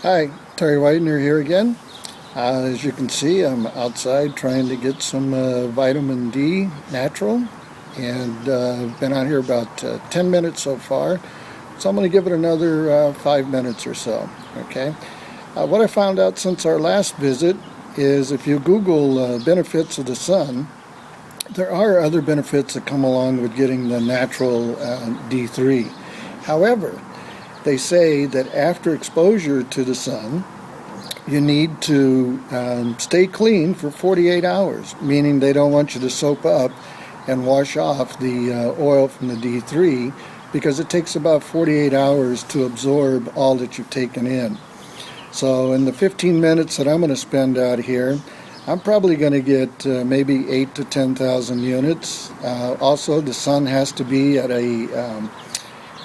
Hi, Terry Widener here again. As you can see, I'm outside trying to get some vitamin D natural, and I've been out here about 10 minutes so far. So I'm going to give it another 5 minutes or so. Okay. What I found out since our last visit is if you Google benefits of the sun, there are other benefits that come along with getting the natural D3. However, they say that after exposure to the sun, you need to stay clean for 48 hours, meaning they don't want you to soap up and wash off the oil from the D3 because it takes about 48 hours to absorb all that you've taken in. So in the 15 minutes that I'm going to spend out here, I'm probably going to get maybe 8 to 10,000 units. Also, the sun has to be at a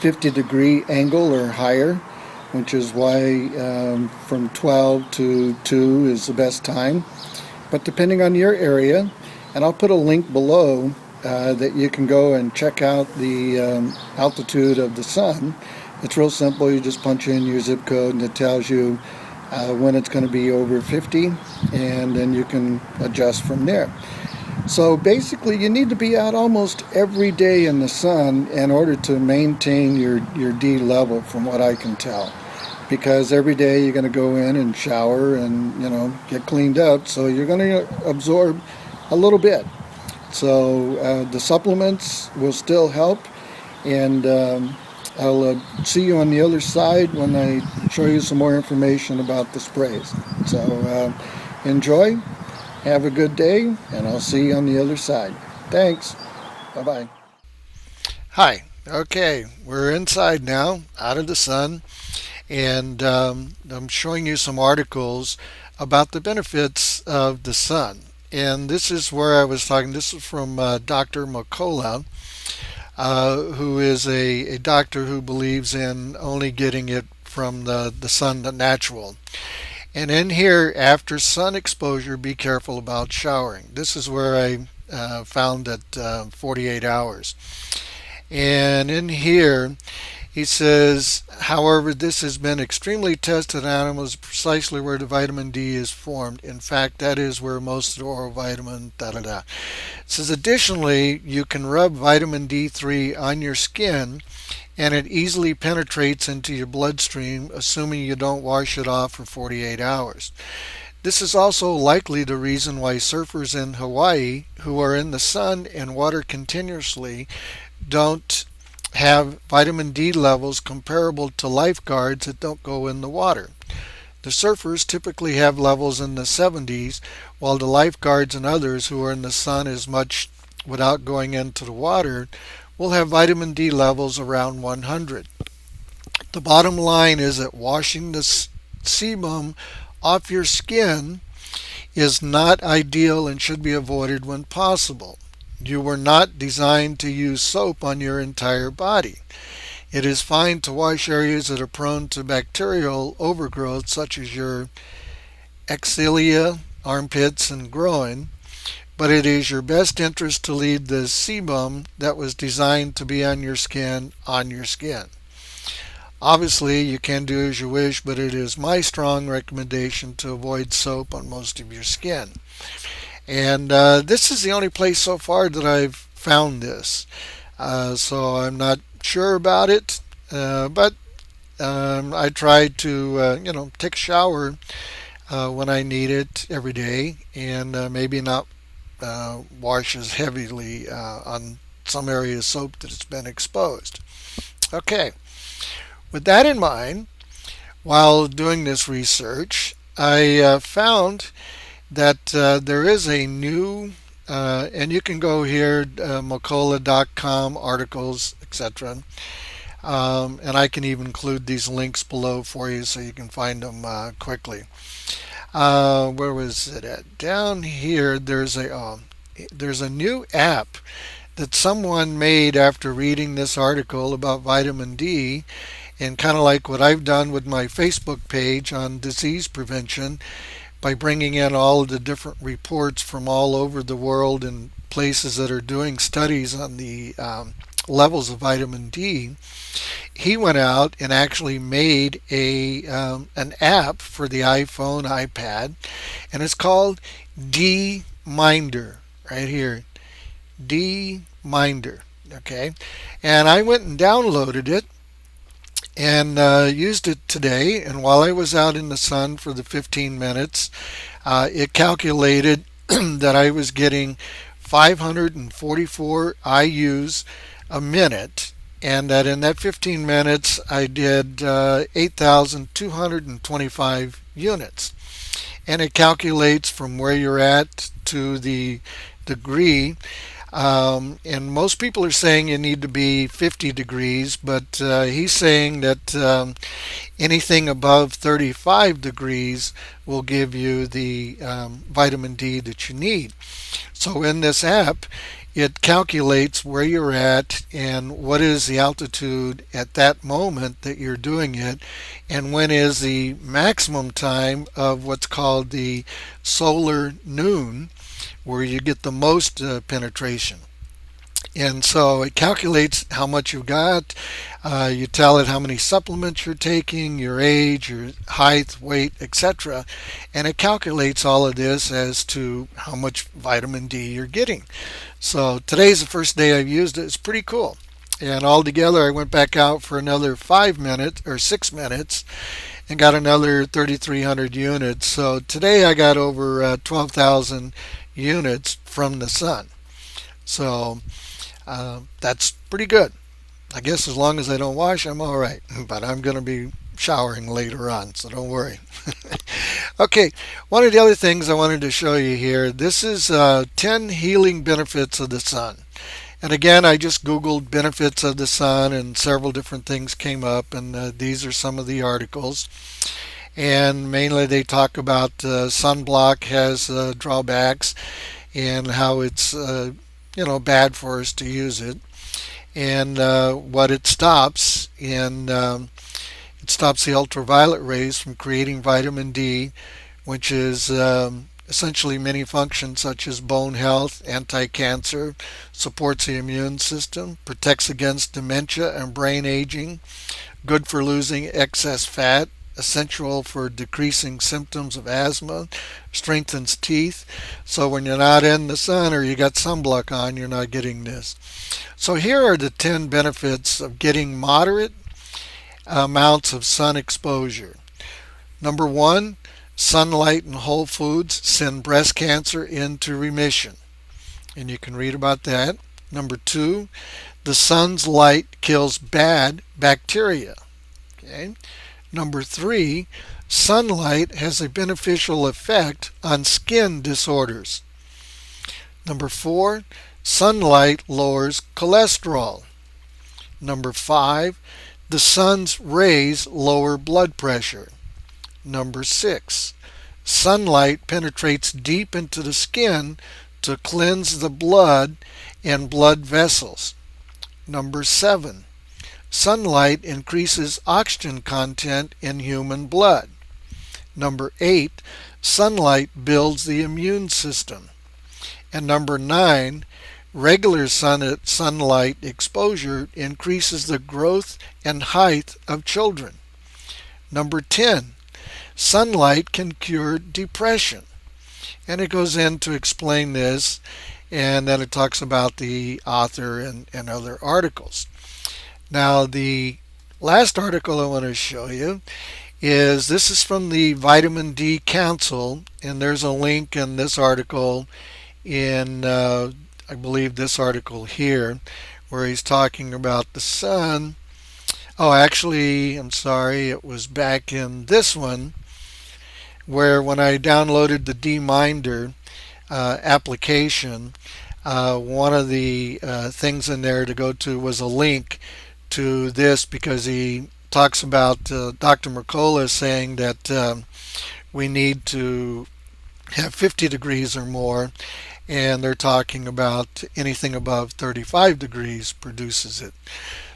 50-degree angle or higher, which is why from 12 to 2 is the best time. But depending on your area, and I'll put a link below that you can go and check out the altitude of the sun. It's real simple. You just punch in your zip code and it tells you when it's going to be over 50, and then you can adjust from there. So basically, you need to be out almost every day in the sun in order to maintain your D level, from what I can tell. Because every day you're going to go in and shower and get cleaned up, so you're going to absorb a little bit. So the supplements will still help, and I'll see you on the other side when I show you some more information about the sprays. So enjoy. Have a good day, and I'll see you on the other side. Thanks. Bye-bye. Hi. Okay, we're inside now, out of the sun, and I'm showing you some articles about the benefits of the sun. And this is where I was talking. This is from Dr. McCullough, who is a doctor who believes in only getting it from the sun, the natural. And in here, after sun exposure, be careful about showering. This is where I found at 48 hours. And in here, he says, however, this has been extremely tested in animals precisely where the vitamin D is formed. In fact, that is where most of the oral vitamin, It says, additionally, you can rub vitamin D3 on your skin and it easily penetrates into your bloodstream, assuming you don't wash it off for 48 hours. This is also likely the reason why surfers in Hawaii, who are in the sun and water continuously, don't have vitamin D levels comparable to lifeguards that don't go in the water. The surfers typically have levels in the 70s, while the lifeguards and others who are in the sun as much without going into the water will have vitamin D levels around 100. The bottom line is that washing the sebum off your skin is not ideal and should be avoided when possible. You were not designed to use soap on your entire body. It is fine to wash areas that are prone to bacterial overgrowth, such as your axilla, armpits, and groin, but it is your best interest to leave the sebum that was designed to be on your skin on your skin. Obviously, you can do as you wish, but it is my strong recommendation to avoid soap on most of your skin. And this is the only place so far that I've found this. So I'm not sure about it, but I try to, take a shower when I need it every day, and maybe not wash as heavily on some areas of soap that it's been exposed. Okay, with that in mind, while doing this research, I found that there is a new, and you can go here, McCullough.com, articles, etc. And I can even include these links below for you so you can find them quickly. Where was it at? Down here, there's a new app that someone made after reading this article about vitamin D, and kind of like what I've done with my Facebook page on disease prevention, by bringing in all of the different reports from all over the world and places that are doing studies on the levels of vitamin D. he went out and actually made an app for the iPhone, iPad, and it's called D-Minder right here. D-Minder. Okay, and I went and downloaded it and used it today. And while I was out in the sun for the 15 minutes, it calculated that I was getting 544 IUs a minute, and that in that 15 minutes I did 8,225 units. And it calculates from where you're at to the degree. And most people are saying you need to be 50 degrees, but he's saying that anything above 35 degrees will give you the vitamin D that you need. So in this app, it calculates where you're at and what is the altitude at that moment that you're doing it, and when is the maximum time of what's called the solar noon, where you get the most penetration. And so it calculates how much you've got. You tell it how many supplements you're taking, your age, your height, weight, etc. And it calculates all of this as to how much vitamin D you're getting. So today's the first day I've used it. It's pretty cool. And altogether, I went back out for another 5 minutes or 6 minutes and got another 3,300 units. So today I got over 12,000 units from the sun. So that's pretty good. I guess as long as I don't wash, I'm all right. But I'm going to be showering later on, so don't worry. Okay, one of the other things I wanted to show you here, this is 10 healing benefits of the sun. And again, I just Googled benefits of the sun and several different things came up, and these are some of the articles. And mainly they talk about sunblock has drawbacks and how it's bad for us to use it, and what it stops. And it stops the ultraviolet rays from creating vitamin D, which is essentially many functions such as bone health, anti-cancer, supports the immune system, protects against dementia and brain aging, good for losing excess fat, essential for decreasing symptoms of asthma, strengthens teeth. So when you're not in the sun or you got sunblock on, you're not getting this. So here are the 10 benefits of getting moderate amounts of sun exposure. Number one, sunlight and whole foods send breast cancer into remission. And you can read about that. Number two, the sun's light kills bad bacteria. Okay. Number three, sunlight has a beneficial effect on skin disorders. Number four, sunlight lowers cholesterol. Number five, the sun's rays lower blood pressure. Number six, sunlight penetrates deep into the skin to cleanse the blood and blood vessels. Number seven, sunlight increases oxygen content in human blood. Number eight, sunlight builds the immune system. And number nine, regular sunlight exposure increases the growth and height of children. Number 10, sunlight can cure depression. And it goes in to explain this, and then it talks about the author and other articles. Now, the last article I want to show you this is from the Vitamin D Council, and there's a link in this article in, I believe, this article here, where he's talking about the sun. Oh, actually, I'm sorry, it was back in this one, where when I downloaded the D-Minder application, one of the things in there to go to was a link to this, because he talks about Dr. Mercola saying that we need to have 50 degrees or more, and they're talking about anything above 35 degrees produces it.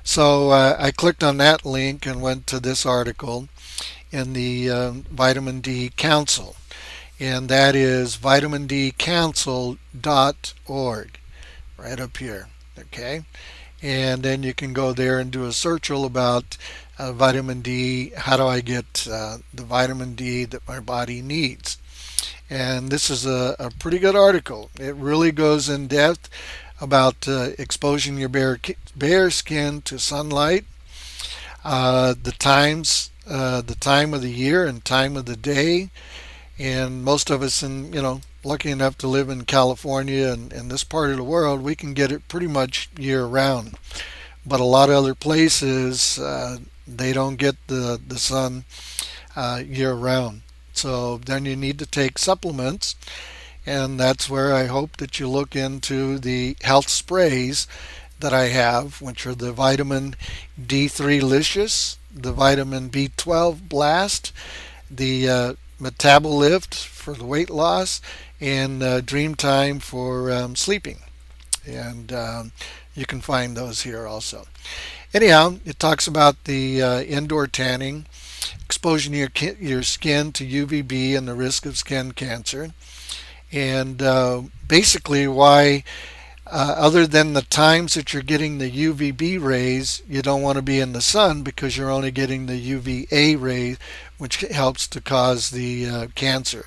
So I clicked on that link and went to this article in the Vitamin D Council, and that is vitamindcouncil.org, right up here. Okay, and then you can go there and do a search all about vitamin D. How do I get the vitamin D that my body needs? And this is a pretty good article. It really goes in depth about exposing your bare skin to sunlight, the time of the year and time of the day. And most of us, lucky enough to live in California and in this part of the world, we can get it pretty much year round. But a lot of other places, they don't get the sun year round. So then you need to take supplements, and that's where I hope that you look into the health sprays that I have, which are the vitamin D3 Licious, the vitamin B12 Blast, the Metabolift for the weight loss, and Dreamtime for sleeping. And you can find those here also. Anyhow, it talks about the indoor tanning, exposing your skin to UVB and the risk of skin cancer, and basically why, other than the times that you're getting the UVB rays, you don't want to be in the sun because you're only getting the UVA rays, which helps to cause the cancer.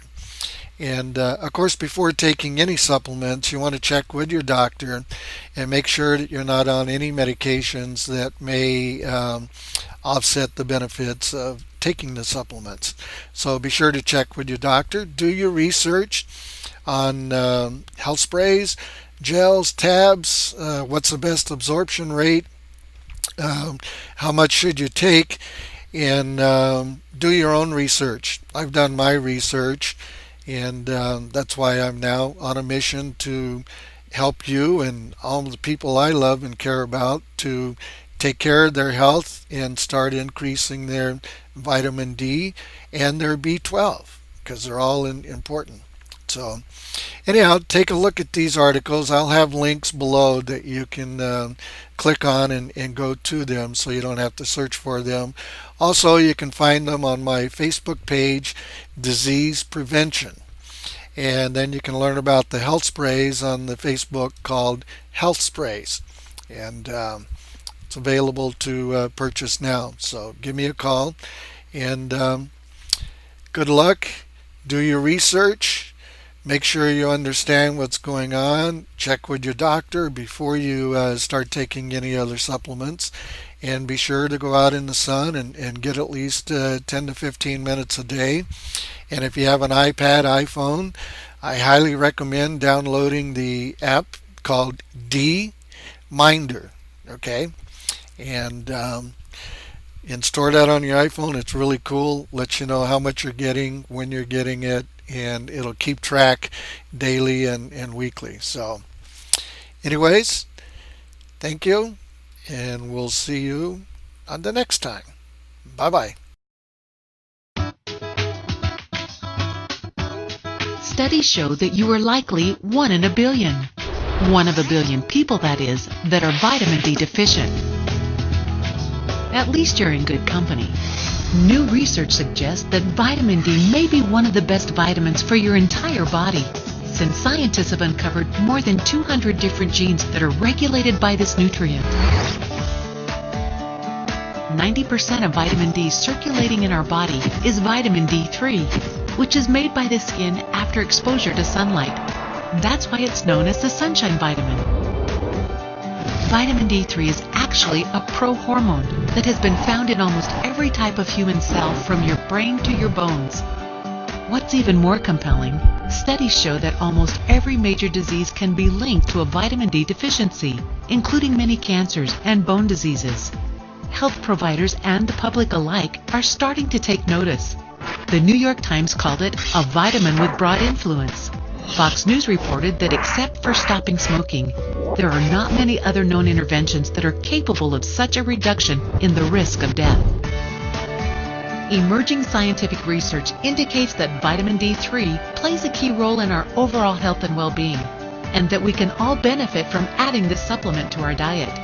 And of course, before taking any supplements, you want to check with your doctor and make sure that you're not on any medications that may offset the benefits of taking the supplements. So be sure to check with your doctor. Do your research on health sprays, gels, tabs, what's the best absorption rate, how much should you take, and do your own research. I've done my research, and that's why I'm now on a mission to help you and all the people I love and care about to take care of their health and start increasing their vitamin D and their B12, because they're all important. So anyhow, take a look at these articles. I'll have links below that you can click on and go to them so you don't have to search for them. Also, you can find them on my Facebook page, Disease Prevention. And then you can learn about the health sprays on the Facebook called Health Sprays. And it's available to purchase now. So give me a call, and good luck. Do your research. Make sure you understand what's going on. Check with your doctor before you start taking any other supplements. And be sure to go out in the sun and get at least 10 to 15 minutes a day. And if you have an iPad, iPhone, I highly recommend downloading the app called D Minder. Okay? And store that on your iPhone. It's really cool. Lets you know how much you're getting, when you're getting it, and it'll keep track daily and weekly. So anyways, thank you, and we'll see you on the next time. Bye-bye. Studies show that you are likely one in a billion. One of a billion people, that is, that are vitamin D deficient. At least you're in good company. New research suggests that vitamin D may be one of the best vitamins for your entire body, since scientists have uncovered more than 200 different genes that are regulated by this nutrient. 90% of vitamin D circulating in our body is vitamin D3, which is made by the skin after exposure to sunlight. That's why it's known as the sunshine vitamin. Vitamin D3 is actually a pro-hormone that has been found in almost every type of human cell, from your brain to your bones. What's even more compelling, studies show that almost every major disease can be linked to a vitamin D deficiency, including many cancers and bone diseases. Health providers and the public alike are starting to take notice. The New York Times called it a vitamin with broad influence. Fox News reported that except for stopping smoking, there are not many other known interventions that are capable of such a reduction in the risk of death. Emerging scientific research indicates that vitamin D3 plays a key role in our overall health and well-being, and that we can all benefit from adding this supplement to our diet.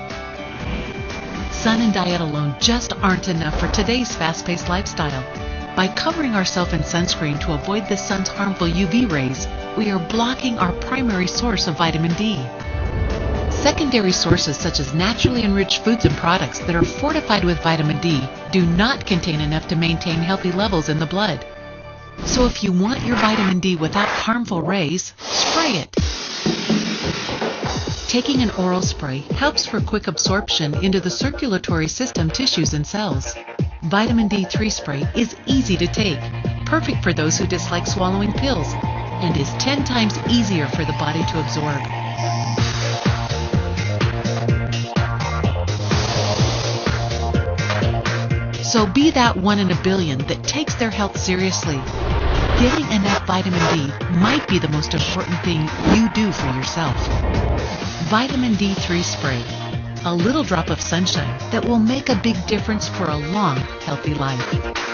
Sun and diet alone just aren't enough for today's fast-paced lifestyle. By covering ourselves in sunscreen to avoid the sun's harmful UV rays, we are blocking our primary source of vitamin D. Secondary sources such as naturally enriched foods and products that are fortified with vitamin D do not contain enough to maintain healthy levels in the blood. So if you want your vitamin D without harmful rays, spray it. Taking an oral spray helps for quick absorption into the circulatory system, tissues, and cells. Vitamin D3 spray is easy to take, perfect for those who dislike swallowing pills, and is 10 times easier for the body to absorb. So be that one in a billion that takes their health seriously. Getting enough vitamin D might be the most important thing you do for yourself. Vitamin D3 spray, a little drop of sunshine that will make a big difference for a long, healthy life.